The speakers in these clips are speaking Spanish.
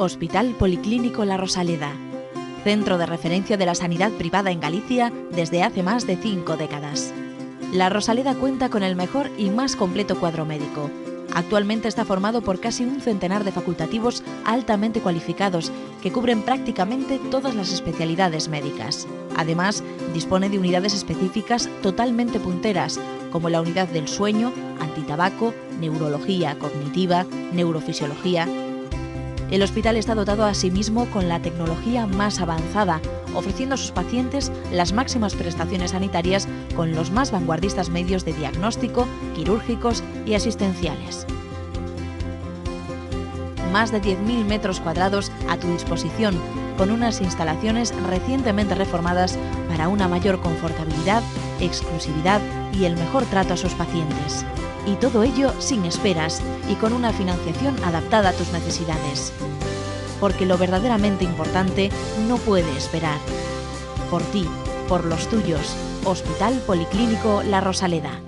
Hospital Policlínico La Rosaleda, centro de referencia de la sanidad privada en Galicia desde hace más de 5 décadas. La Rosaleda cuenta con el mejor y más completo cuadro médico. Actualmente está formado por casi un centenar de facultativos altamente cualificados que cubren prácticamente todas las especialidades médicas. Además, dispone de unidades específicas totalmente punteras, como la unidad del sueño, antitabaco, neurología cognitiva, neurofisiología. El hospital está dotado asimismo con la tecnología más avanzada, ofreciendo a sus pacientes las máximas prestaciones sanitarias con los más vanguardistas medios de diagnóstico, quirúrgicos y asistenciales. Más de 10.000 metros cuadrados a tu disposición, con unas instalaciones recientemente reformadas para una mayor confortabilidad, exclusividad y el mejor trato a sus pacientes. Y todo ello sin esperas y con una financiación adaptada a tus necesidades. Porque lo verdaderamente importante no puede esperar. Por ti, por los tuyos, Hospital Policlínico La Rosaleda.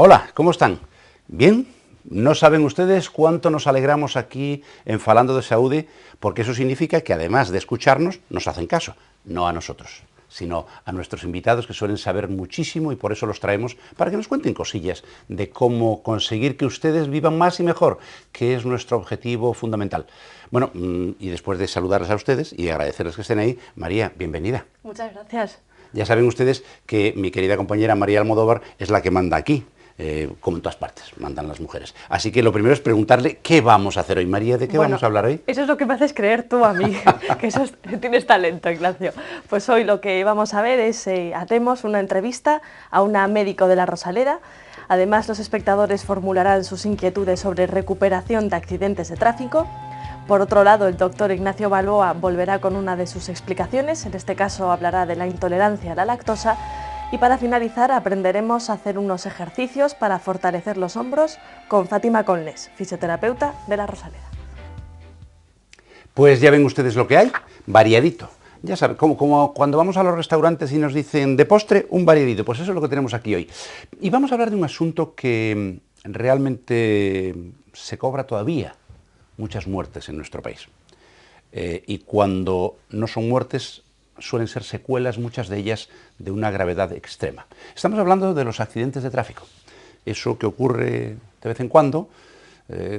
Hola, ¿cómo están? ¿Bien? No saben ustedes cuánto nos alegramos aquí en Falando de Saúde, porque eso significa que además de escucharnos, nos hacen caso, no a nosotros, sino a nuestros invitados que suelen saber muchísimo y por eso los traemos para que nos cuenten cosillas de cómo conseguir que ustedes vivan más y mejor, que es nuestro objetivo fundamental. Bueno, y después de saludarles a ustedes y agradecerles que estén ahí, María, bienvenida. Muchas gracias. Ya saben ustedes que mi querida compañera María Almodóvar es la que manda aquí. Como en todas partes, mandan las mujeres. Así que lo primero es preguntarle qué vamos a hacer hoy. María, ¿de qué vamos a hablar hoy? Eso es lo que me haces creer tú a mí, tienes talento, Ignacio. Pues hoy lo que vamos a ver es, hacemos una entrevista a una médico de La Rosaleda. Además, los espectadores formularán sus inquietudes sobre recuperación de accidentes de tráfico. Por otro lado, el doctor Ignacio Balboa volverá con una de sus explicaciones, en este caso hablará de la intolerancia a la lactosa. Y para finalizar aprenderemos a hacer unos ejercicios para fortalecer los hombros con Fátima Conles, fisioterapeuta de La Rosaleda. Pues ya ven ustedes lo que hay, variadito. Ya saben, como cuando vamos a los restaurantes y nos dicen de postre, un variadito, pues eso es lo que tenemos aquí hoy. Y vamos a hablar de un asunto que realmente se cobra todavía muchas muertes en nuestro país. Y cuando no son muertes, suelen ser secuelas, muchas de ellas de una gravedad extrema. Estamos hablando de los accidentes de tráfico, eso que ocurre de vez en cuando,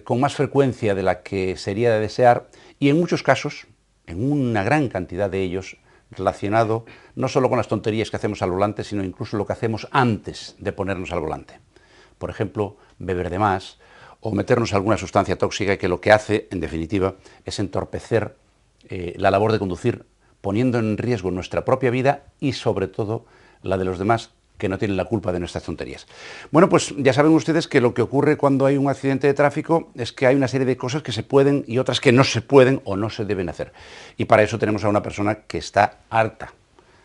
con más frecuencia de la que sería de desear, y en muchos casos, en una gran cantidad de ellos, relacionado no solo con las tonterías que hacemos al volante, sino incluso lo que hacemos antes de ponernos al volante. Por ejemplo, beber de más, o meternos alguna sustancia tóxica que lo que hace, en definitiva, es entorpecer la labor de conducir, poniendo en riesgo nuestra propia vida y, sobre todo, la de los demás que no tienen la culpa de nuestras tonterías. Bueno, pues ya saben ustedes que lo que ocurre cuando hay un accidente de tráfico es que hay una serie de cosas que se pueden y otras que no se pueden o no se deben hacer. Y para eso tenemos a una persona que está harta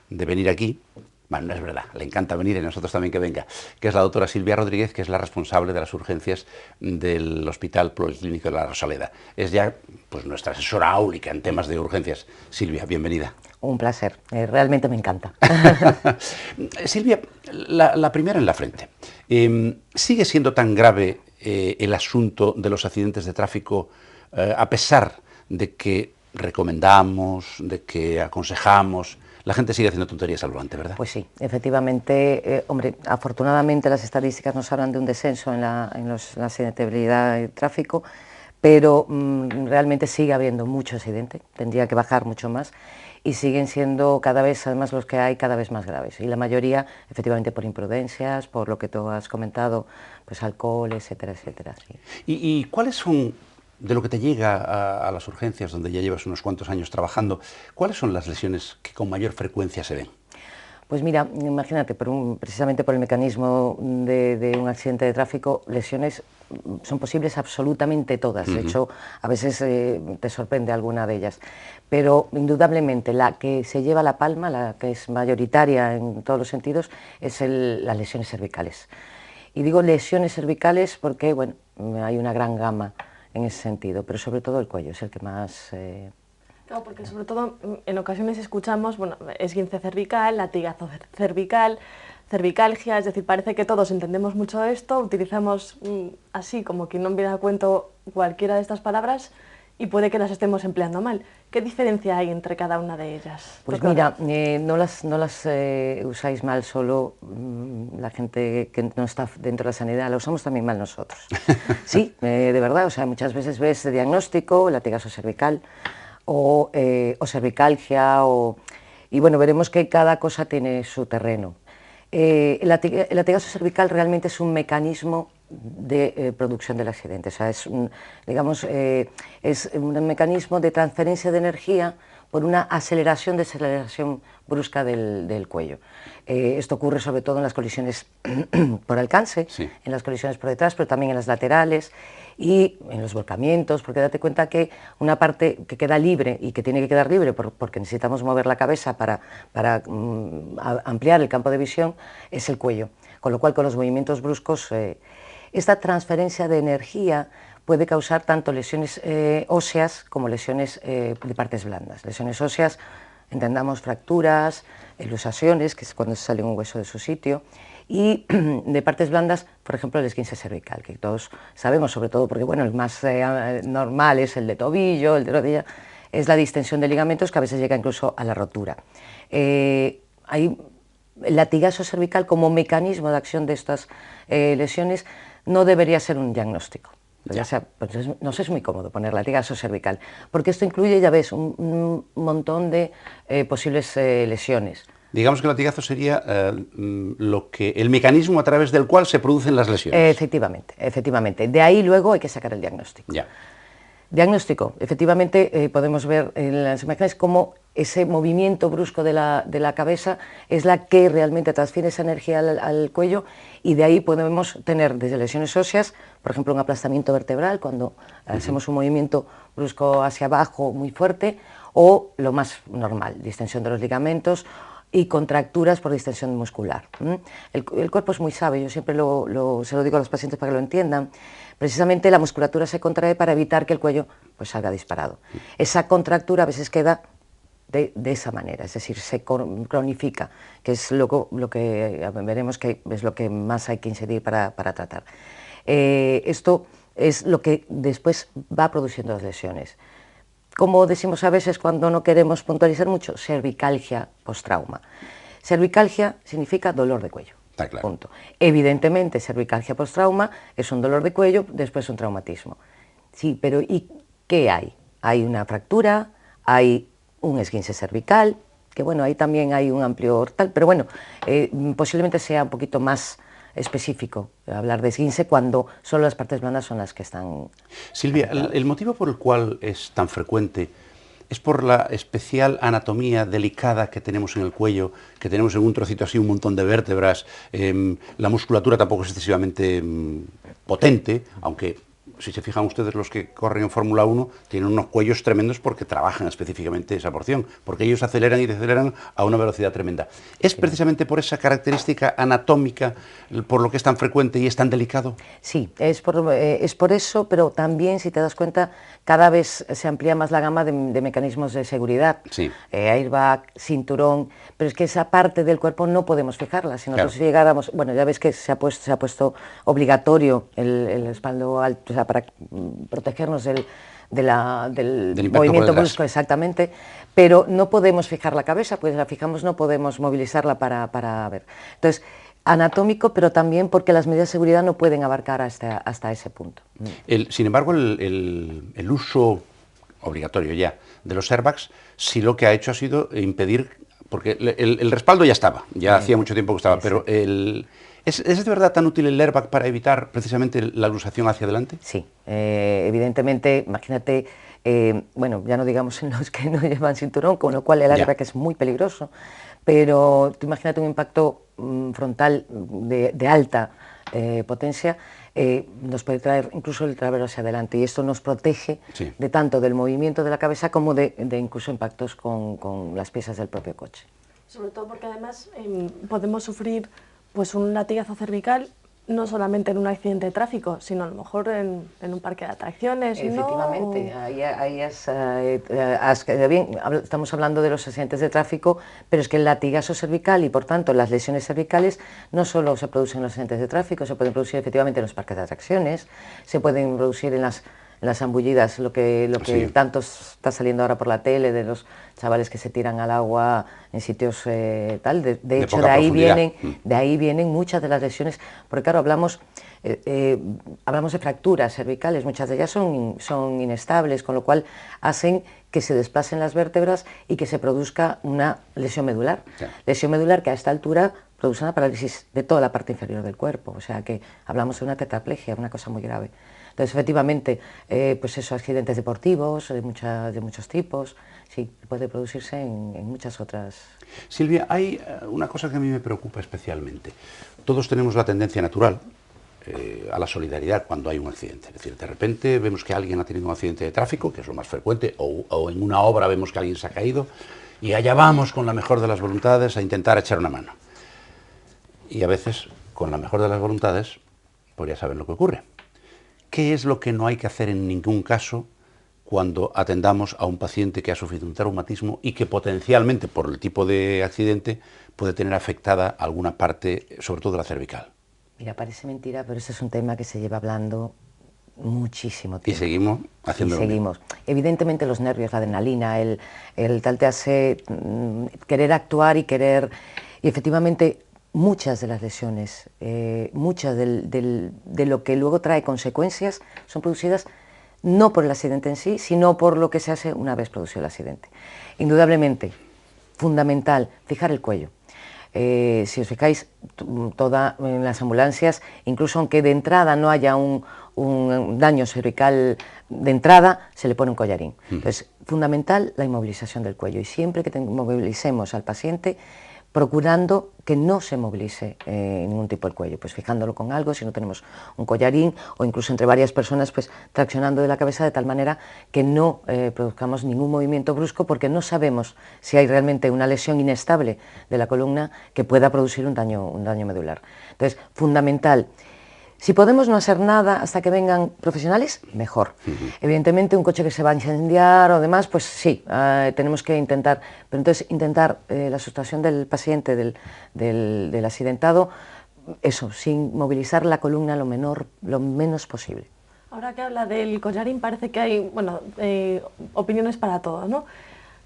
de venir aquí. Bueno, no es verdad, le encanta venir y a nosotros también que venga, que es la doctora Silvia Rodríguez, que es la responsable de las urgencias del Hospital Policlínico de La Rosaleda. Es ya pues nuestra asesora áulica en temas de urgencias. Silvia, bienvenida. Un placer, realmente me encanta. Silvia, la primera en la frente. ¿Sigue siendo tan grave el asunto de los accidentes de tráfico a pesar de que recomendamos, de que aconsejamos? La gente sigue haciendo tonterías al volante, ¿verdad? Pues sí, efectivamente, hombre, afortunadamente las estadísticas nos hablan de un descenso en la accidentabilidad de tráfico, pero realmente sigue habiendo mucho accidente, tendría que bajar mucho más, y siguen siendo cada vez, además los que hay, cada vez más graves, y la mayoría efectivamente por imprudencias, por lo que tú has comentado, pues alcohol, etcétera, etcétera. Sí. ¿Y cuáles son, de lo que te llega a las urgencias, donde ya llevas unos cuantos años trabajando, cuáles son las lesiones que con mayor frecuencia se ven? Pues mira, imagínate, precisamente por el mecanismo de un accidente de tráfico, lesiones son posibles absolutamente todas. De hecho, a veces te sorprende alguna de ellas. Pero indudablemente la que se lleva la palma, la que es mayoritaria en todos los sentidos, es las lesiones cervicales. Y digo lesiones cervicales porque, bueno, hay una gran gama en ese sentido, pero sobre todo el cuello es el que más... Claro, porque sobre todo en ocasiones escuchamos, bueno, esguince cervical, latigazo cervical, cervicalgia, es decir, parece que todos entendemos mucho esto, utilizamos así como quien no viene a cuento cualquiera de estas palabras y puede que las estemos empleando mal. ¿Qué diferencia hay entre cada una de ellas? Pues mira, no las usáis mal solo la gente que no está dentro de la sanidad, la usamos también mal nosotros. Sí, de verdad, o sea, muchas veces ves el diagnóstico, latigazo cervical, o cervicalgia, y bueno, veremos que cada cosa tiene su terreno. El latigazo cervical realmente es un mecanismo de producción del accidente, o sea, es un mecanismo de transferencia de energía por una aceleración, desaceleración brusca del cuello. Esto ocurre sobre todo en las colisiones por alcance, sí, en las colisiones por detrás, pero también en las laterales y en los volcamientos, porque date cuenta que una parte que queda libre y que tiene que quedar libre porque necesitamos mover la cabeza para ampliar el campo de visión es el cuello, con lo cual con los movimientos bruscos esta transferencia de energía puede causar tanto lesiones óseas como lesiones de partes blandas. Lesiones óseas, entendamos fracturas, luxaciones, que es cuando se sale un hueso de su sitio, y de partes blandas, por ejemplo, el esguince cervical, que todos sabemos, sobre todo porque bueno, el más normal es el de tobillo, el de rodilla, es la distensión de ligamentos que a veces llega incluso a la rotura. Hay el latigazo cervical como mecanismo de acción de estas lesiones no debería ser un diagnóstico. Ya sea, pues nos es muy cómodo poner latigazo cervical, porque esto incluye, ya ves, un montón de posibles lesiones. Digamos que el latigazo sería el mecanismo a través del cual se producen las lesiones. Efectivamente, efectivamente. De ahí luego hay que sacar el diagnóstico. Ya. Diagnóstico, efectivamente podemos ver en las imágenes cómo ese movimiento brusco de la cabeza es la que realmente transfiere esa energía al cuello, y de ahí podemos tener desde lesiones óseas, por ejemplo un aplastamiento vertebral cuando hacemos un movimiento brusco hacia abajo muy fuerte, o lo más normal, distensión de los ligamentos y contracturas por distensión muscular. El cuerpo es muy sabio, yo siempre se lo digo a los pacientes para que lo entiendan. Precisamente la musculatura se contrae para evitar que el cuello pues salga disparado. Esa contractura a veces queda de esa manera, es decir, se cronifica, que es lo que veremos que es lo que más hay que incidir para tratar. Esto es lo que después va produciendo las lesiones. Como decimos a veces cuando no queremos puntualizar mucho, cervicalgia postrauma. Cervicalgia significa dolor de cuello. Está claro. Punto. Evidentemente, cervicalgia postrauma es un dolor de cuello, después un traumatismo. Sí, pero ¿y qué hay? Hay una fractura, hay un esguince cervical, que bueno, ahí también hay un amplio tal, pero bueno, posiblemente sea un poquito más específico hablar de esguince cuando solo las partes blandas son las que están... Silvia, el motivo por el cual es tan frecuente es por la especial anatomía delicada que tenemos en el cuello, que tenemos en un trocito así un montón de vértebras, la musculatura tampoco es excesivamente potente, aunque si se fijan ustedes los que corren en Fórmula 1 tienen unos cuellos tremendos porque trabajan específicamente esa porción, porque ellos aceleran y deceleran a una velocidad tremenda. ¿Es precisamente por esa característica anatómica por lo que es tan frecuente y es tan delicado? Sí, es por eso, pero también, si te das cuenta, cada vez se amplía más la gama de mecanismos de seguridad. Sí. Airbag, cinturón, pero es que esa parte del cuerpo no podemos fijarla. Si nosotros llegáramos, bueno, ya ves que se ha puesto obligatorio el respaldo alto, o sea, para protegernos del movimiento brusco, exactamente, pero no podemos fijar la cabeza, pues la fijamos, no podemos movilizarla para ver. Entonces, anatómico, pero también porque las medidas de seguridad no pueden abarcar hasta ese punto. Sin embargo, el uso obligatorio ya de los airbags, sí lo que ha hecho ha sido impedir, porque el respaldo ya estaba, ya hacía mucho tiempo que estaba, pero ¿es de verdad tan útil el airbag para evitar precisamente la luxación hacia adelante? Sí, evidentemente, imagínate, bueno, ya no digamos en los que no llevan cinturón, con lo cual el airbag es muy peligroso, pero tú imagínate un impacto frontal de alta potencia, nos puede traer incluso el trasero hacia adelante, y esto nos protege de tanto del movimiento de la cabeza como de incluso impactos con las piezas del propio coche. Sobre todo porque además podemos sufrir pues un latigazo cervical no solamente en un accidente de tráfico, sino a lo mejor en un parque de atracciones. Efectivamente, ¿no? ahí bien, estamos hablando de los accidentes de tráfico, pero es que el latigazo cervical y por tanto las lesiones cervicales no solo se producen en los accidentes de tráfico, se pueden producir efectivamente en los parques de atracciones, se pueden producir en las zambullidas, lo que tanto está saliendo ahora por la tele, de los chavales que se tiran al agua en sitios tal. De hecho, de ahí vienen muchas de las lesiones, porque claro, hablamos de fracturas cervicales, muchas de ellas son inestables, con lo cual hacen que se desplacen las vértebras y que se produzca una lesión medular. Lesión medular que a esta altura produce una parálisis de toda la parte inferior del cuerpo, o sea que hablamos de una tetraplegia, una cosa muy grave. Entonces, efectivamente, pues esos accidentes deportivos de muchos tipos, sí, puede producirse en muchas otras. Silvia, hay una cosa que a mí me preocupa especialmente. Todos tenemos la tendencia natural a la solidaridad cuando hay un accidente. Es decir, de repente vemos que alguien ha tenido un accidente de tráfico, que es lo más frecuente, o en una obra vemos que alguien se ha caído, y allá vamos con la mejor de las voluntades a intentar echar una mano. Y a veces, con la mejor de las voluntades, pues ya saben lo que ocurre. ¿Qué es lo que no hay que hacer en ningún caso cuando atendamos a un paciente que ha sufrido un traumatismo y que potencialmente, por el tipo de accidente, puede tener afectada alguna parte, sobre todo la cervical? Mira, parece mentira, pero ese es un tema que se lleva hablando muchísimo tiempo. Y seguimos haciéndolo. Seguimos. Evidentemente los nervios, la adrenalina, el tal te hace querer actuar y efectivamente muchas de las lesiones, muchas de lo que luego trae consecuencias son producidas no por el accidente en sí, sino por lo que se hace una vez producido el accidente. Indudablemente, fundamental, fijar el cuello. Si os fijáis, en las ambulancias, incluso aunque de entrada no haya un daño cervical de entrada, se le pone un collarín. Entonces, fundamental la inmovilización del cuello, y siempre que movilicemos al paciente, procurando que no se movilice ningún tipo el cuello, pues fijándolo con algo, si no tenemos un collarín, o incluso entre varias personas, pues traccionando de la cabeza de tal manera que no produzcamos ningún movimiento brusco, porque no sabemos si hay realmente una lesión inestable de la columna que pueda producir un daño medular. Entonces, fundamental. Si podemos no hacer nada hasta que vengan profesionales, mejor. Evidentemente, un coche que se va a incendiar o demás, pues sí, tenemos que intentar, pero entonces intentar la sustracción del paciente, del accidentado, eso, sin movilizar la columna lo menos posible. Ahora que habla del collarín, parece que hay, bueno, opiniones para todo, ¿no?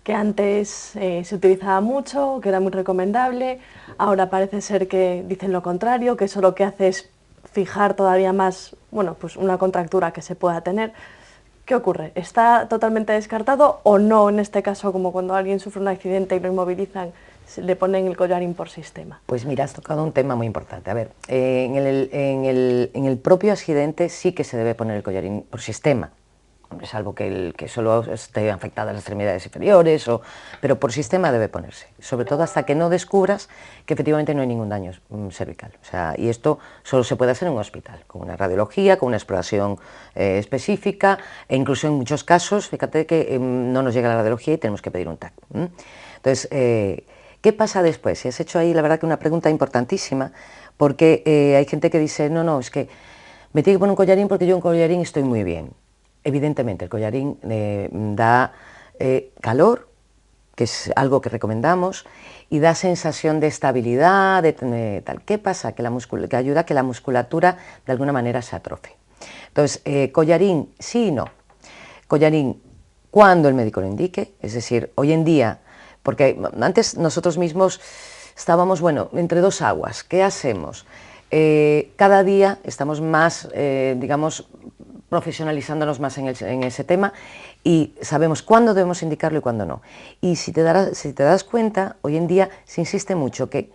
Que antes se utilizaba mucho, que era muy recomendable, ahora parece ser que dicen lo contrario, que eso lo que hace es fijar todavía más, bueno, pues una contractura que se pueda tener. ¿Qué ocurre? ¿Está totalmente descartado o no, en este caso, como cuando alguien sufre un accidente y lo inmovilizan, le ponen el collarín por sistema? Pues mira, has tocado un tema muy importante. A ver, en el propio accidente sí que se debe poner el collarín por sistema, salvo que solo esté afectadas las extremidades inferiores, pero por sistema debe ponerse, sobre todo hasta que no descubras que efectivamente no hay ningún daño cervical. O sea, y esto solo se puede hacer en un hospital, con una radiología, con una exploración específica, e incluso en muchos casos, fíjate que no nos llega la radiología y tenemos que pedir un TAC. Entonces, ¿qué pasa después? Si has hecho ahí, la verdad, que una pregunta importantísima, porque hay gente que dice, no, es que me tiene que poner un collarín porque yo un collarín estoy muy bien. Evidentemente, el collarín da calor, que es algo que recomendamos, y da sensación de estabilidad, tal. ¿Qué pasa? Que ayuda a que la musculatura de alguna manera se atrofie. Entonces, collarín, sí y no. Collarín cuando el médico lo indique, es decir, hoy en día, porque antes nosotros mismos estábamos, bueno, entre dos aguas. ¿Qué hacemos? Cada día estamos más, digamos, profesionalizándonos más en ese tema, y sabemos cuándo debemos indicarlo y cuándo no. Y si te das cuenta, hoy en día se insiste mucho que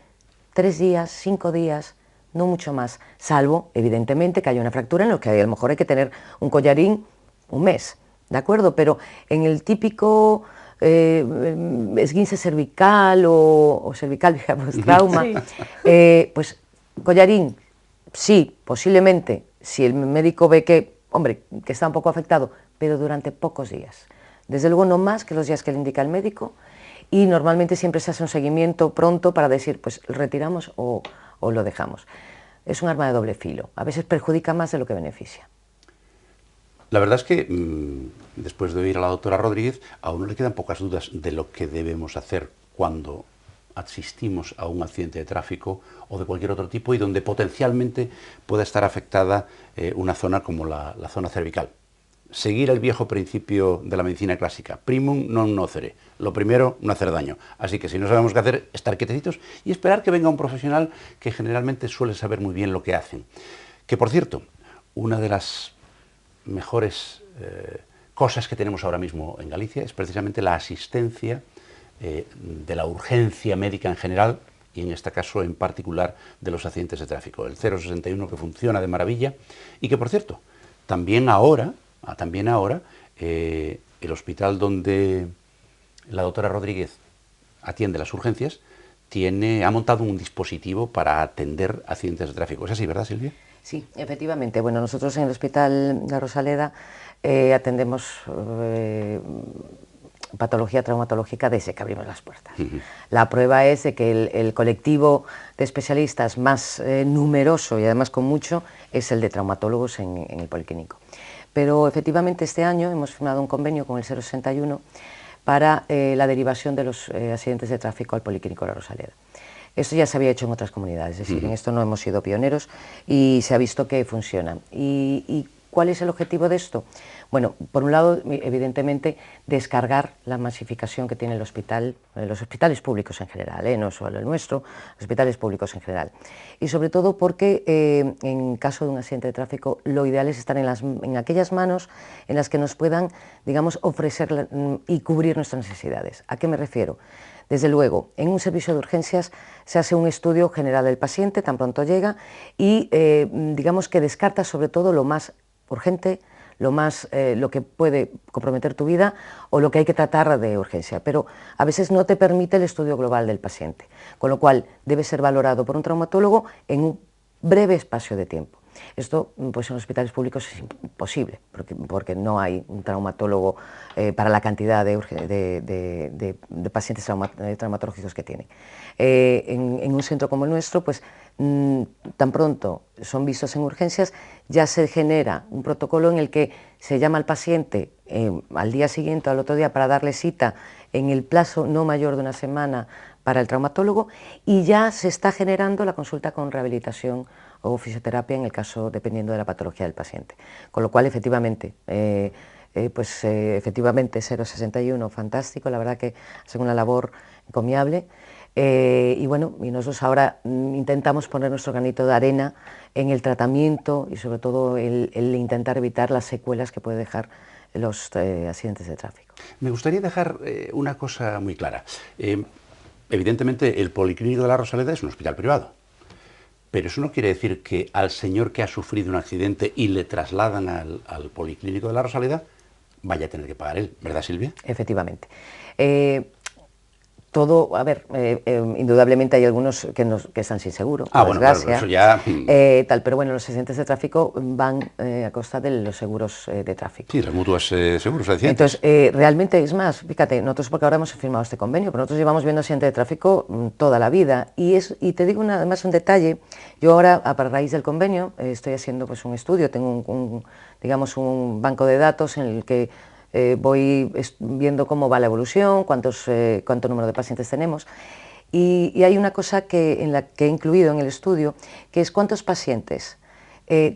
3 días, 5 días, no mucho más, salvo, evidentemente, que haya una fractura en lo que a lo mejor hay que tener un collarín un mes, ¿de acuerdo? Pero en el típico esguince cervical o cervical, digamos, trauma, Sí. pues collarín, sí, posiblemente, si el médico ve que, hombre, que está un poco afectado, pero durante pocos días. Desde luego no más que los días que le indica el médico, y normalmente siempre se hace un seguimiento pronto para decir, pues retiramos o lo dejamos. Es un arma de doble filo, a veces perjudica más de lo que beneficia. La verdad es que, después de oír a la doctora Rodríguez, a uno le quedan pocas dudas de lo que debemos hacer cuando asistimos a un accidente de tráfico o de cualquier otro tipo y donde potencialmente pueda estar afectada una zona como la zona cervical. Seguir el viejo principio de la medicina clásica, primum non nocere, lo primero, no hacer daño. Así que si no sabemos qué hacer, estar quietecitos y esperar que venga un profesional que generalmente suele saber muy bien lo que hacen. Que, por cierto, una de las mejores cosas que tenemos ahora mismo en Galicia es precisamente la asistencia de la urgencia médica en general y en este caso en particular de los accidentes de tráfico. El 061 que funciona de maravilla y que, por cierto, también ahora el hospital donde la doctora Rodríguez atiende las urgencias ha montado un dispositivo para atender accidentes de tráfico. ¿Es así, verdad, Silvia? Sí, efectivamente. Bueno, nosotros en el Hospital La Rosaleda atendemos patología traumatológica desde que abrimos las puertas. La prueba es de que el colectivo de especialistas más numeroso y además con mucho es el de traumatólogos en el Policlínico. Pero efectivamente este año hemos firmado un convenio con el 061 para la derivación de los accidentes de tráfico al Policlínico La Rosaleda. Esto ya se había hecho en otras comunidades, es decir, en esto no hemos sido pioneros y se ha visto que funciona. ¿Y cuál es el objetivo de esto? Bueno, por un lado, evidentemente, descargar la masificación que tiene el hospital, los hospitales públicos en general, no solo el nuestro, los hospitales públicos en general. Y sobre todo porque en caso de un accidente de tráfico, lo ideal es estar en aquellas manos en las que nos puedan, digamos, ofrecer y cubrir nuestras necesidades. ¿A qué me refiero? Desde luego, en un servicio de urgencias se hace un estudio general del paciente, tan pronto llega, y digamos que descarta sobre todo lo más urgente, lo que puede comprometer tu vida o lo que hay que tratar de urgencia, pero a veces no te permite el estudio global del paciente, con lo cual debe ser valorado por un traumatólogo en un breve espacio de tiempo. Esto, pues en los hospitales públicos es imposible, porque no hay un traumatólogo para la cantidad de pacientes traumatológicos que tienen. En un centro como el nuestro, pues tan pronto son vistos en urgencias, ya se genera un protocolo en el que se llama al paciente al día siguiente o al otro día para darle cita en el plazo no mayor de una semana para el traumatólogo y ya se está generando la consulta con rehabilitación o fisioterapia en el caso dependiendo de la patología del paciente. Con lo cual, efectivamente, efectivamente 061, fantástico, la verdad que hacen una labor encomiable. Y bueno, y nosotros ahora intentamos poner nuestro granito de arena en el tratamiento y sobre todo el intentar evitar las secuelas que puede dejar los accidentes de tráfico. Me gustaría dejar una cosa muy clara. Evidentemente, el Policlínico de La Rosaleda es un hospital privado. Pero eso no quiere decir que al señor que ha sufrido un accidente y le trasladan al Policlínico de La Rosaleda vaya a tener que pagar él, ¿verdad, Silvia? Efectivamente. Todo, a ver, indudablemente hay algunos que están sin seguro, bueno, claro, eso ya... pero bueno, los accidentes de tráfico van a costa de los seguros de tráfico. Sí, las mutuas seguros de accidentes. Entonces, realmente, es más, fíjate, nosotros porque ahora hemos firmado este convenio, pero nosotros llevamos viendo accidentes de tráfico toda la vida, y te digo además un detalle, yo ahora, a raíz del convenio, estoy haciendo pues un estudio, tengo digamos un banco de datos en el que voy viendo cómo va la evolución, cuánto número de pacientes tenemos, y hay una cosa en la que he incluido en el estudio, que es cuántos pacientes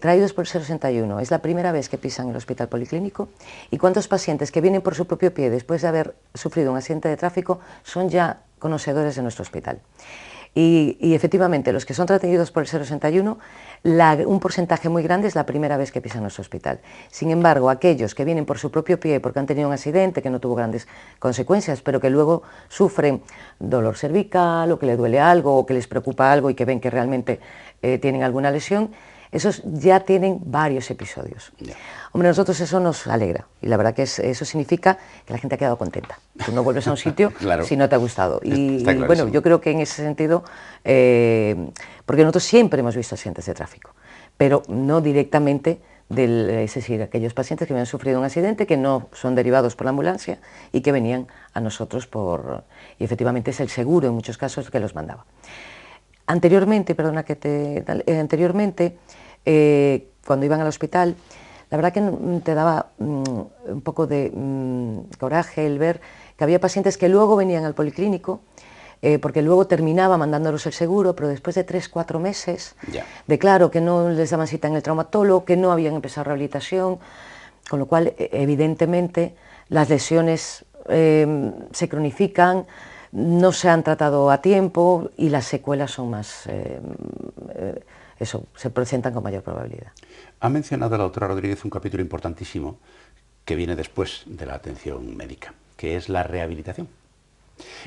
traídos por el 061, es la primera vez que pisan el hospital policlínico, y cuántos pacientes que vienen por su propio pie después de haber sufrido un accidente de tráfico son ya conocedores de nuestro hospital. Y efectivamente, los que son tratados por el 061, un porcentaje muy grande es la primera vez que pisan nuestro hospital. Sin embargo, aquellos que vienen por su propio pie porque han tenido un accidente que no tuvo grandes consecuencias, pero que luego sufren dolor cervical o que le duele algo o que les preocupa algo y que ven que realmente tienen alguna lesión, esos ya tienen varios episodios. Ya. Hombre, a nosotros eso nos alegra y la verdad que eso significa que la gente ha quedado contenta. Tú no vuelves a un sitio Claro. si no te ha gustado. Y bueno, clarísimo. yo creo que en ese sentido, porque nosotros siempre hemos visto accidentes de tráfico, pero no directamente es decir, aquellos pacientes que habían sufrido un accidente que no son derivados por la ambulancia y que venían a nosotros y efectivamente es el seguro en muchos casos que los mandaba. Anteriormente, cuando iban al hospital, la verdad que te daba un poco de coraje el ver que había pacientes que luego venían al policlínico, porque luego terminaba mandándolos el seguro, pero después de 3-4 meses, de claro que no les daban cita en el traumatólogo, que no habían empezado rehabilitación, con lo cual evidentemente las lesiones se cronifican, no se han tratado a tiempo y las secuelas son más, se presentan con mayor probabilidad. Ha mencionado la doctora Rodríguez un capítulo importantísimo que viene después de la atención médica, que es la rehabilitación.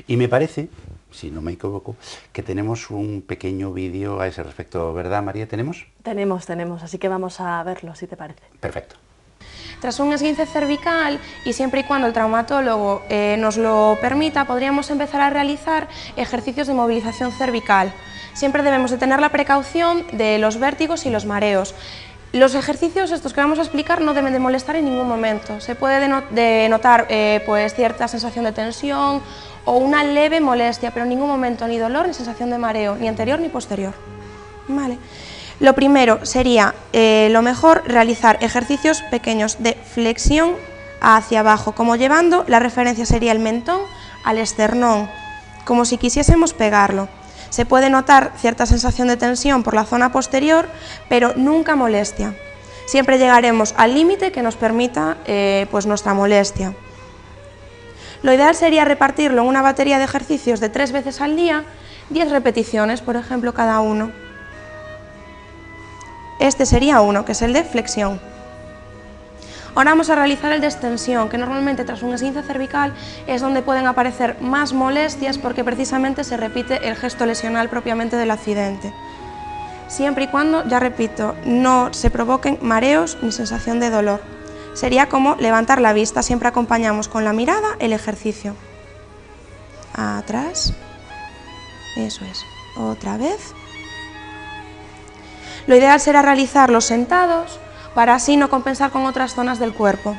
Y me parece, si no me equivoco, que tenemos un pequeño vídeo a ese respecto, ¿verdad, María? ¿Tenemos? Tenemos, así que vamos a verlo, si te parece. Perfecto. Tras un esguince cervical, y siempre y cuando el traumatólogo nos lo permita, podríamos empezar a realizar ejercicios de movilización cervical. Siempre debemos de tener la precaución de los vértigos y los mareos. Los ejercicios estos que vamos a explicar no deben de molestar en ningún momento. Se puede denotar pues, cierta sensación de tensión o una leve molestia, pero en ningún momento ni dolor ni sensación de mareo, ni anterior ni posterior. Vale. Lo primero sería, lo mejor, realizar ejercicios pequeños de flexión hacia abajo, como llevando, la referencia sería el mentón al esternón, como si quisiésemos pegarlo. Se puede notar cierta sensación de tensión por la zona posterior, pero nunca molestia. Siempre llegaremos al límite que nos permita pues nuestra molestia. Lo ideal sería repartirlo en una batería de ejercicios de 3 veces al día, 10 repeticiones, por ejemplo, cada uno. Este sería uno, que es el de flexión. Ahora vamos a realizar el de extensión, que normalmente tras un esguince cervical es donde pueden aparecer más molestias porque precisamente se repite el gesto lesional propiamente del accidente. Siempre y cuando, ya repito, no se provoquen mareos ni sensación de dolor. Sería como levantar la vista, siempre acompañamos con la mirada el ejercicio. Atrás, eso es, otra vez. Lo ideal será realizarlos sentados para así no compensar con otras zonas del cuerpo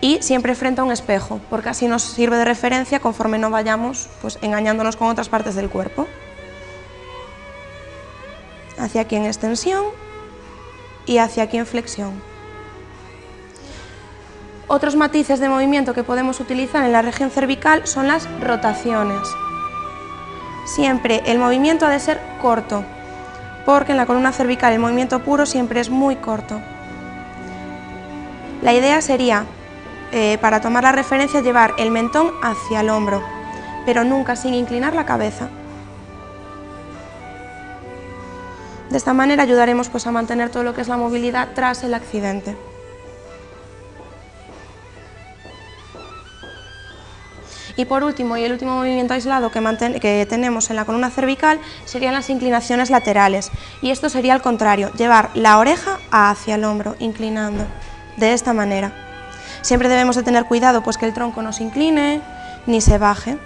y siempre frente a un espejo, porque así nos sirve de referencia conforme no vayamos pues, engañándonos con otras partes del cuerpo. Hacia aquí en extensión y hacia aquí en flexión. Otros matices de movimiento que podemos utilizar en la región cervical son las rotaciones. Siempre el movimiento ha de ser corto, porque en la columna cervical el movimiento puro siempre es muy corto. La idea sería, para tomar la referencia, llevar el mentón hacia el hombro, pero nunca sin inclinar la cabeza. De esta manera ayudaremos pues, a mantener todo lo que es la movilidad tras el accidente. Y por último, y el último movimiento aislado que tenemos en la columna cervical serían las inclinaciones laterales. Y esto sería al contrario, llevar la oreja hacia el hombro, inclinando, de esta manera. Siempre debemos de tener cuidado pues que el tronco no se incline ni se baje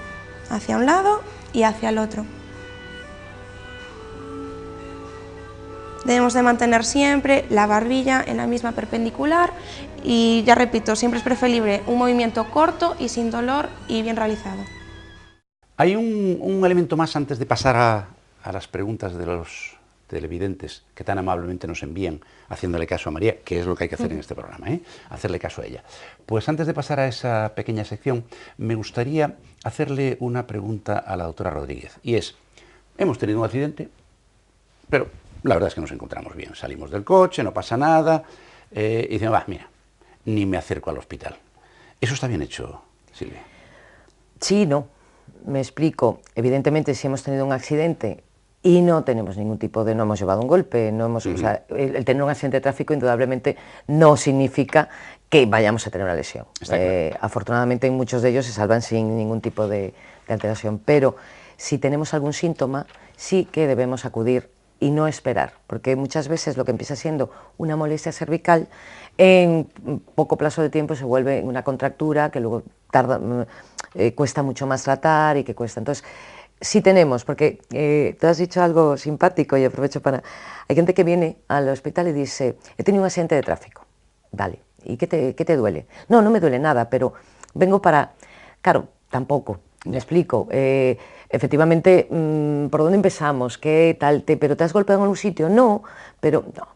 hacia un lado y hacia el otro. Debemos de mantener siempre la barbilla en la misma perpendicular y, ya repito, siempre es preferible un movimiento corto y sin dolor y bien realizado. Hay un elemento más antes de pasar a las preguntas de los televidentes que tan amablemente nos envían, haciéndole caso a María, que es lo que hay que hacer en este programa, hacerle caso a ella. Pues antes de pasar a esa pequeña sección, me gustaría hacerle una pregunta a la doctora Rodríguez, y es, hemos tenido un accidente, pero la verdad es que nos encontramos bien, salimos del coche, no pasa nada, y decimos, mira, ni me acerco al hospital. ¿Eso está bien hecho, Silvia? Sí, no, me explico. Evidentemente, si hemos tenido un accidente y no tenemos ningún tipo de, no hemos llevado un golpe, no hemos, o sea, el tener un accidente de tráfico indudablemente no significa que vayamos a tener una lesión. Afortunadamente, muchos de ellos se salvan sin ningún tipo de alteración, pero si tenemos algún síntoma, sí que debemos acudir y no esperar, porque muchas veces lo que empieza siendo una molestia cervical, en poco plazo de tiempo se vuelve una contractura que luego cuesta mucho más tratar y que cuesta. Entonces, sí tenemos, porque tú has dicho algo simpático y aprovecho para... Hay gente que viene al hospital y dice, he tenido un accidente de tráfico, vale, ¿y qué te duele? No, no me duele nada, pero vengo para... Claro, tampoco, me explico. Efectivamente, ¿por dónde empezamos? ¿Qué tal? ¿Pero te has golpeado en algún sitio? No, pero no.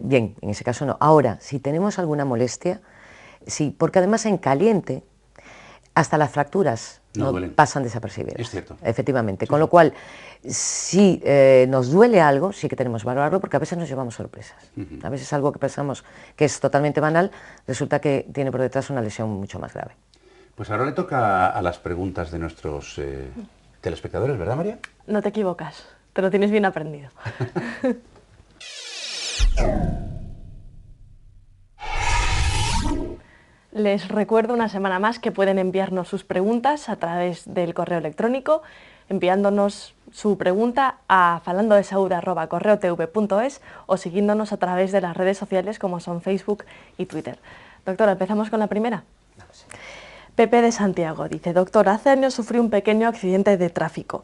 Bien, en ese caso no. Ahora, si tenemos alguna molestia, sí, porque además en caliente, hasta las fracturas no pasan desapercibidas. Es cierto. Efectivamente. Sí. Con lo cual, si nos duele algo, sí que tenemos que valorarlo, porque a veces nos llevamos sorpresas. A veces algo que pensamos que es totalmente banal, resulta que tiene por detrás una lesión mucho más grave. Pues ahora le toca a las preguntas de nuestros telespectadores, ¿verdad, María? No te equivocas, te lo tienes bien aprendido. Les recuerdo una semana más que pueden enviarnos sus preguntas a través del correo electrónico, enviándonos su pregunta a falandodesaúde@correotv.es o siguiéndonos a través de las redes sociales como son Facebook y Twitter. Doctora, empezamos con la primera. Pepe de Santiago dice, doctor, hace años sufrí un pequeño accidente de tráfico.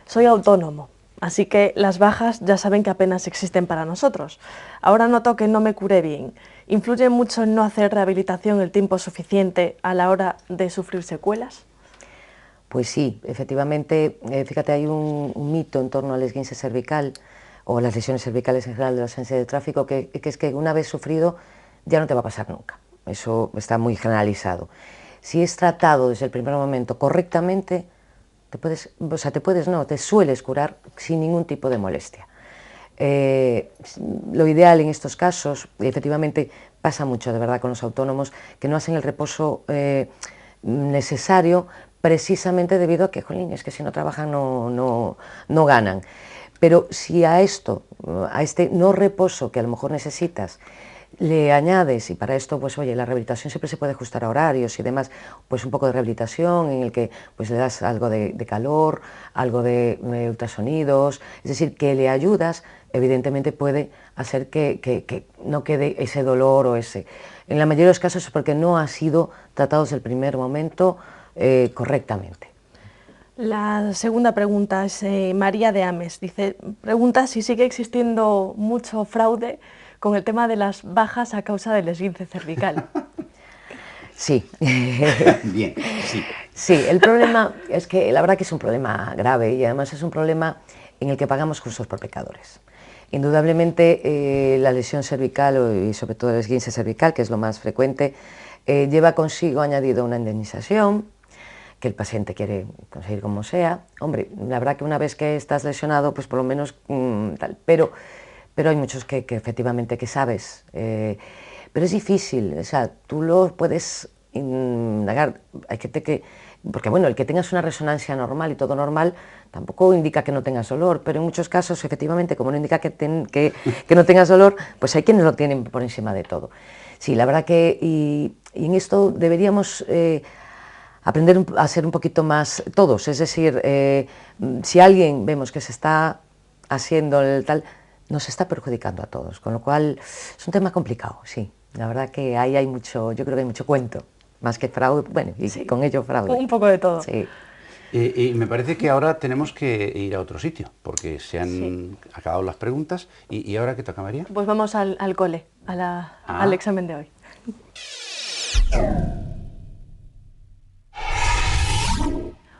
Soy autónomo, así que las bajas ya saben que apenas existen para nosotros. Ahora noto que no me curé bien. ¿Influye mucho en no hacer rehabilitación el tiempo suficiente a la hora de sufrir secuelas? Pues sí, efectivamente, fíjate, hay un mito en torno al esguince cervical o las lesiones cervicales en general de la accidente de tráfico, que es que una vez sufrido ya no te va a pasar nunca. Eso está muy generalizado. Si es tratado desde el primer momento correctamente, te sueles curar sin ningún tipo de molestia. Lo ideal en estos casos, y efectivamente pasa mucho de verdad con los autónomos, que no hacen el reposo necesario precisamente debido a que, jolín, es que si no trabajan no ganan. Pero si a esto, a este no reposo que a lo mejor necesitas, le añades, y para esto, pues oye, la rehabilitación siempre se puede ajustar a horarios y demás, pues un poco de rehabilitación en el que pues le das algo de calor, algo de ultrasonidos, es decir, que le ayudas, evidentemente puede hacer que no quede ese dolor o ese... En la mayoría de los casos es porque no ha sido tratado desde el primer momento correctamente. La segunda pregunta es María de Ames, dice, pregunta si sigue existiendo mucho fraude con el tema de las bajas a causa del esguince cervical. Sí. Bien, sí. Sí, el problema es que la verdad que es un problema grave y además es un problema en el que pagamos justos por pecadores. Indudablemente la lesión cervical y sobre todo el esguince cervical, que es lo más frecuente, lleva consigo añadido una indemnización que el paciente quiere conseguir como sea. Hombre, la verdad que una vez que estás lesionado, pues por lo menos tal, pero hay muchos que efectivamente que sabes, pero es difícil, o sea, tú lo puedes indagar, hay gente que, porque bueno, el que tengas una resonancia normal y todo normal, tampoco indica que no tengas dolor, pero en muchos casos, efectivamente, como no indica que no tengas dolor, pues hay quienes lo tienen por encima de todo. Sí, la verdad que, y en esto deberíamos aprender a ser un poquito más todos, es decir, si alguien vemos que se está haciendo el tal, nos está perjudicando a todos, con lo cual es un tema complicado, sí. La verdad que ahí hay mucho, yo creo que hay mucho cuento, más que fraude, bueno, y sí, con ello fraude. Un poco de todo. Sí. Y me parece que ahora tenemos que ir a otro sitio, porque se han acabado las preguntas. ¿Y ahora qué toca, María? Pues vamos al cole, al examen de hoy.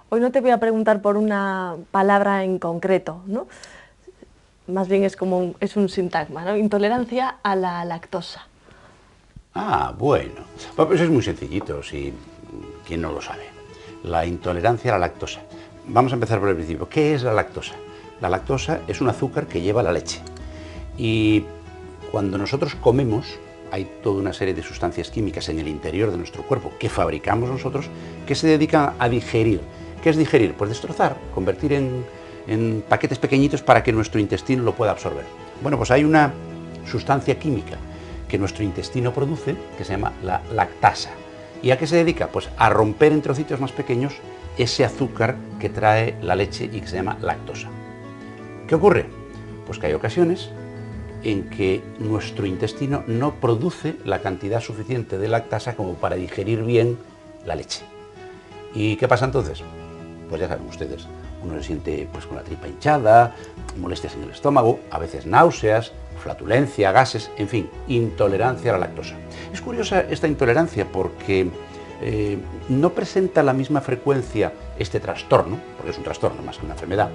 Hoy no te voy a preguntar por una palabra en concreto, ¿no? Más bien es un sintagma, ¿no? Intolerancia a la lactosa. Ah, bueno. Pues es muy sencillito, si quién no lo sabe. La intolerancia a la lactosa. Vamos a empezar por el principio. ¿Qué es la lactosa? La lactosa es un azúcar que lleva la leche. Y cuando nosotros comemos, hay toda una serie de sustancias químicas en el interior de nuestro cuerpo que fabricamos nosotros que se dedican a digerir. ¿Qué es digerir? Pues destrozar, convertir en paquetes pequeñitos para que nuestro intestino lo pueda absorber. Bueno, pues hay una sustancia química que nuestro intestino produce que se llama la lactasa. ¿Y a qué se dedica? Pues a romper en trocitos más pequeños ese azúcar que trae la leche y que se llama lactosa. ¿Qué ocurre? Pues que hay ocasiones en que nuestro intestino no produce la cantidad suficiente de lactasa como para digerir bien la leche. ¿Y qué pasa entonces? Pues ya saben ustedes, uno se siente pues con la tripa hinchada, molestias en el estómago, a veces náuseas, flatulencia, gases, en fin, intolerancia a la lactosa. Es curiosa esta intolerancia porque no presenta la misma frecuencia este trastorno, porque es un trastorno más que una enfermedad.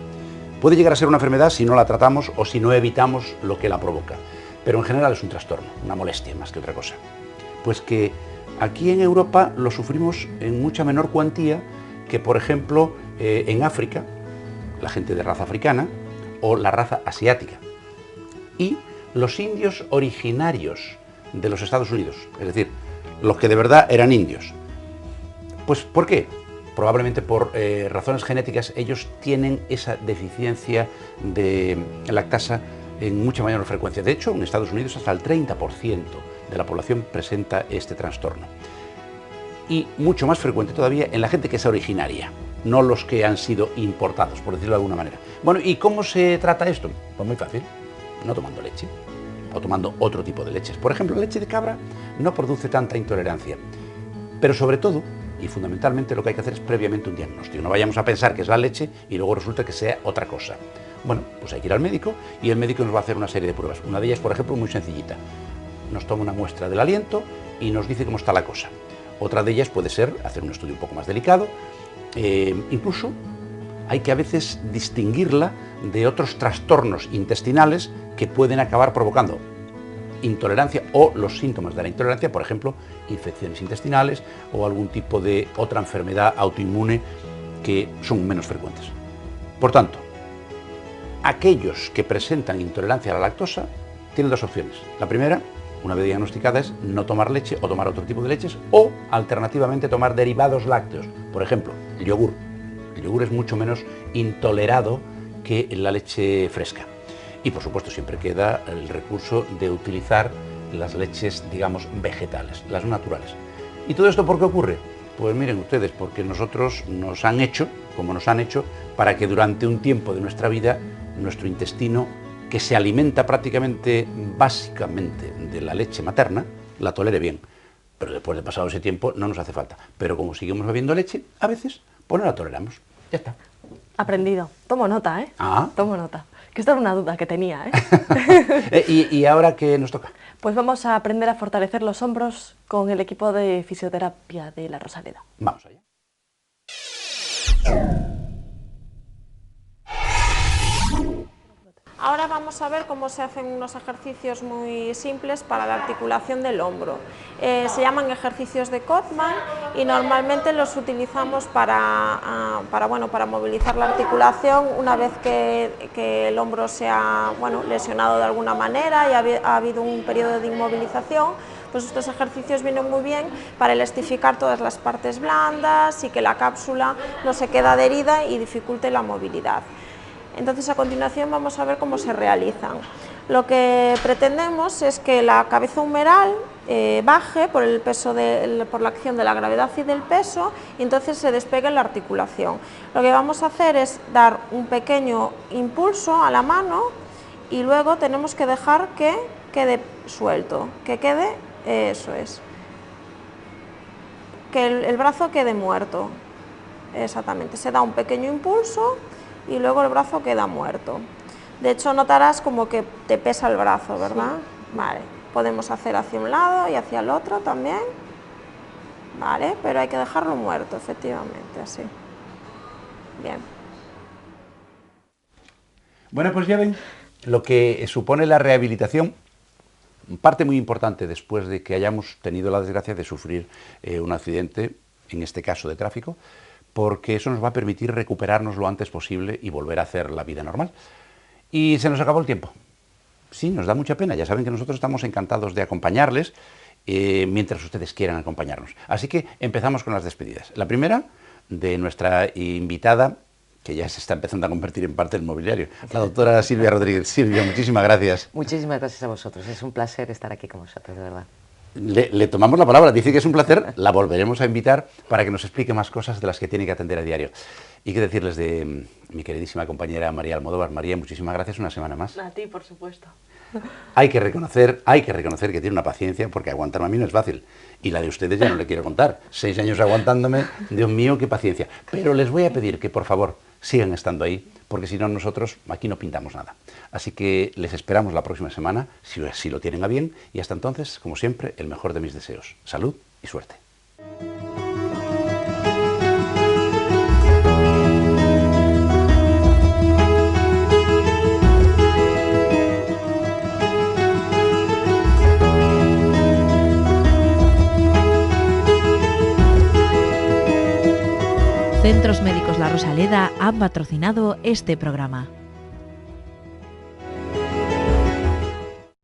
Puede llegar a ser una enfermedad si no la tratamos o si no evitamos lo que la provoca, pero en general es un trastorno, una molestia más que otra cosa. Pues que aquí en Europa lo sufrimos en mucha menor cuantía que, por ejemplo, en África, la gente de raza africana o la raza asiática. Y los indios originarios de los Estados Unidos, es decir, los que de verdad eran indios. Pues, ¿por qué? Probablemente por razones genéticas, ellos tienen esa deficiencia de lactasa en mucha mayor frecuencia. De hecho, en Estados Unidos hasta el 30% de la población presenta este trastorno. Y mucho más frecuente todavía en la gente que es originaria, no los que han sido importados, por decirlo de alguna manera. Bueno, ¿y cómo se trata esto? Pues muy fácil, no tomando leche o tomando otro tipo de leches. Por ejemplo, la leche de cabra no produce tanta intolerancia, pero sobre todo y fundamentalmente lo que hay que hacer es previamente un diagnóstico. No vayamos a pensar que es la leche y luego resulta que sea otra cosa. Bueno, pues hay que ir al médico y el médico nos va a hacer una serie de pruebas. Una de ellas, por ejemplo, muy sencillita. Nos toma una muestra del aliento y nos dice cómo está la cosa. Otra de ellas puede ser hacer un estudio un poco más delicado. Incluso hay que a veces distinguirla de otros trastornos intestinales que pueden acabar provocando intolerancia o los síntomas de la intolerancia, por ejemplo, infecciones intestinales o algún tipo de otra enfermedad autoinmune que son menos frecuentes. Por tanto, aquellos que presentan intolerancia a la lactosa tienen dos opciones. La primera, una vez diagnosticada, es no tomar leche o tomar otro tipo de leches o, alternativamente, tomar derivados lácteos. Por ejemplo, el yogur. El yogur es mucho menos intolerado que la leche fresca. Y, por supuesto, siempre queda el recurso de utilizar las leches, digamos, vegetales, las naturales. ¿Y todo esto por qué ocurre? Pues miren ustedes, porque nosotros nos han hecho, como nos han hecho, para que durante un tiempo de nuestra vida, nuestro intestino, que se alimenta prácticamente, básicamente, de la leche materna, la tolere bien. Pero después de pasado ese tiempo no nos hace falta. Pero como seguimos bebiendo leche, a veces, pues no la toleramos. Ya está. Aprendido. Tomo nota, ¿eh? Ah. Tomo nota. Que esta era una duda que tenía, ¿eh? ¿Y ahora qué nos toca? Pues vamos a aprender a fortalecer los hombros con el equipo de fisioterapia de La Rosaleda. Vamos allá. Ahora vamos a ver cómo se hacen unos ejercicios muy simples para la articulación del hombro. Se llaman ejercicios de Codman y normalmente los utilizamos para movilizar la articulación una vez que el hombro se ha lesionado de alguna manera y ha habido un periodo de inmovilización. Pues estos ejercicios vienen muy bien para elastificar todas las partes blandas y que la cápsula no se quede adherida y dificulte la movilidad. Entonces, a continuación vamos a ver cómo se realizan. Lo que pretendemos es que la cabeza humeral baje por el peso por la acción de la gravedad y del peso, y entonces se despegue la articulación. Lo que vamos a hacer es dar un pequeño impulso a la mano y luego tenemos que dejar que quede suelto, que quede, eso es, que el brazo quede muerto. Exactamente, se da un pequeño impulso y luego el brazo queda muerto. De hecho, notarás como que te pesa el brazo, ¿verdad? Sí. Vale, podemos hacer hacia un lado y hacia el otro también, vale, pero hay que dejarlo muerto, efectivamente, así. Bien. Bueno, pues ya ven lo que supone la rehabilitación, parte muy importante después de que hayamos tenido la desgracia de sufrir un accidente, en este caso de tráfico, porque eso nos va a permitir recuperarnos lo antes posible y volver a hacer la vida normal. Y se nos acabó el tiempo. Sí, nos da mucha pena, ya saben que nosotros estamos encantados de acompañarles mientras ustedes quieran acompañarnos. Así que empezamos con las despedidas. La primera, de nuestra invitada, que ya se está empezando a convertir en parte del mobiliario, la doctora Silvia Rodríguez. Silvia, muchísimas gracias. Muchísimas gracias a vosotros, es un placer estar aquí con vosotros, de verdad. Le tomamos la palabra, dice que es un placer, la volveremos a invitar para que nos explique más cosas de las que tiene que atender a diario. Y qué decirles de mi queridísima compañera María Almodóvar. María, muchísimas gracias una semana más. A ti, por supuesto. Hay que reconocer que tiene una paciencia, porque aguantarme a mí no es fácil. Y la de ustedes ya no le quiero contar. 6 años aguantándome, Dios mío, qué paciencia. Pero les voy a pedir que, por favor, sigan estando ahí, porque si no, nosotros aquí no pintamos nada. Así que les esperamos la próxima semana, si lo tienen a bien, y hasta entonces, como siempre, el mejor de mis deseos. Salud y suerte. Centros Médicos La Rosaleda han patrocinado este programa.